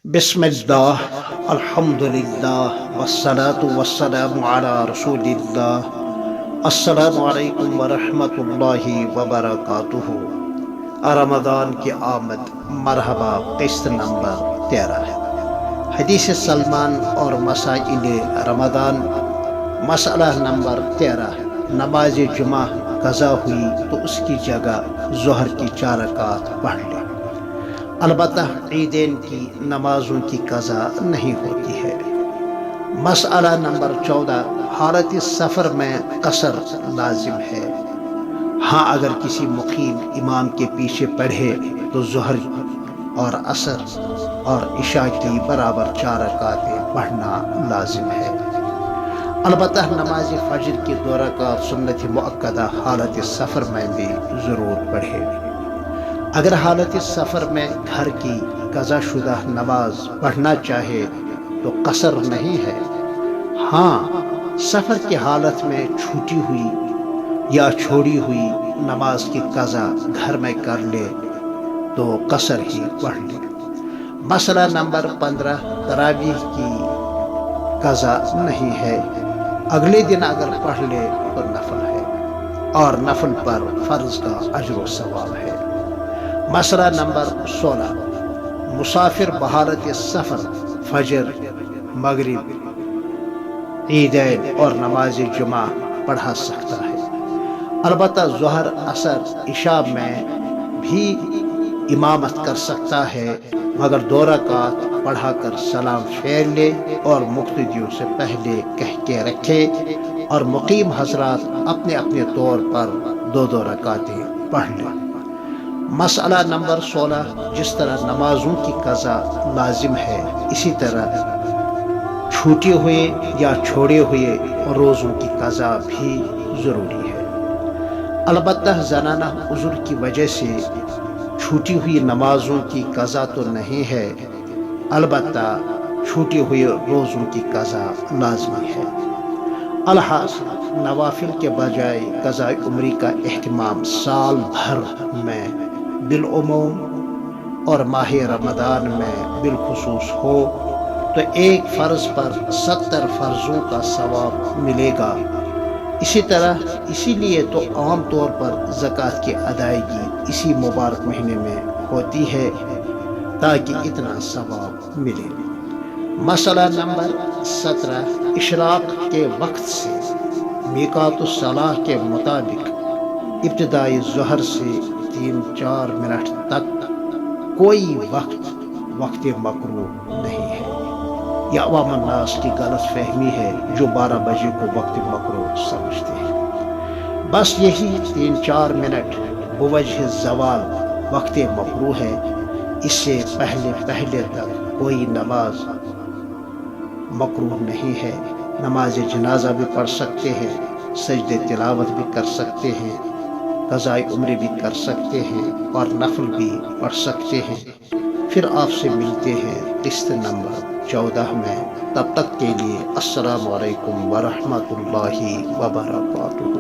بسم اللہ الحمد للہ والصلاة والسلام علی رسول اللہ۔ السلام علیکم ورحمۃ اللہ وبرکاتہ۔ رمضان کی آمد، مرحبا، قسط نمبر 13 ہے۔ حدیث سلمان اور مسائل رمضان، مسئلہ نمبر 13۔ نماز جمعہ قضا ہوئی تو اس کی جگہ ظہر کی 4 رکعات پڑھ لے، البتہ عیدین کی نمازوں کی قضا نہیں ہوتی ہے۔ مسئلہ نمبر 14۔ حالت سفر میں قصر لازم ہے۔ ہاں، اگر کسی مقیم امام کے پیچھے پڑھے تو ظہر اور عصر اور عشاء کی برابر 4 رکعتیں پڑھنا لازم ہے۔ البتہ نماز فجر کی 2 رکعات سنت مؤکدہ حالت سفر میں بھی ضرور پڑھے۔ اگر حالت سفر میں گھر کی قضا شدہ نماز پڑھنا چاہے تو قصر نہیں ہے۔ ہاں، سفر کی حالت میں چھوٹی ہوئی یا چھوڑی ہوئی نماز کی قضا گھر میں کر لے تو قصر ہی پڑھ لے۔ مسئلہ نمبر 15۔ تراویح کی قضا نہیں ہے، اگلے دن اگر پڑھ لے تو نفل ہے، اور نفل پر فرض کا اجر و ثواب ہے۔ مسئلہ نمبر 16۔ مسافر بحالت سفر فجر، مغرب، عیدین اور نماز جمعہ پڑھا سکتا ہے، البتہ ظہر، عصر، عشاء میں بھی امامت کر سکتا ہے، مگر 2 رکعات پڑھا کر سلام پھیر لے اور مقتدیوں سے پہلے کہہ کے رکھے، اور مقیم حضرات اپنے اپنے طور پر 2 رکعتیں پڑھ لیں۔ مسئلہ نمبر 16۔ جس طرح نمازوں کی قضا لازم ہے، اسی طرح چھوٹے ہوئے یا چھوڑے ہوئے روزوں کی قضا بھی ضروری ہے۔ البتہ زنانہ عذر کی وجہ سے چھوٹی ہوئی نمازوں کی قضا تو نہیں ہے، البتہ چھوٹے ہوئے روزوں کی قضا لازمی ہے۔ الحاصل، نوافل کے بجائے قضاء عمری کا اہتمام سال بھر میں بالعموم اور ماہ رمضان میں بالخصوص ہو تو ایک فرض پر 70 فرضوں کا ثواب ملے گا۔ اسی لیے تو عام طور پر زکوٰۃ کی ادائیگی اسی مبارک مہینے میں ہوتی ہے تاکہ اتنا ثواب ملے۔ مسئلہ نمبر 17۔ اشراق کے وقت سے میقات الصلاح کے مطابق ابتدائی ظہر سے 3-4 منٹ تک کوئی وقت مکروہ نہیں ہے۔ یہ عوام الناس کی غلط فہمی ہے جو 12 بجے کو وقت مکروہ سمجھتے ہیں۔ بس یہی 3-4 منٹ بوجہ زوال وقت مکروہ ہے، اس سے پہلے تک کوئی نماز مکروہ نہیں ہے۔ نماز جنازہ بھی پڑھ سکتے ہیں، سجدے تلاوت بھی کر سکتے ہیں، قضاء عمری بھی کر سکتے ہیں، اور نفل بھی پڑھ سکتے ہیں۔ پھر آپ سے ملتے ہیں قسط نمبر 14 میں، تب تک کے لیے السلام علیکم ورحمۃ اللہ وبرکاتہ۔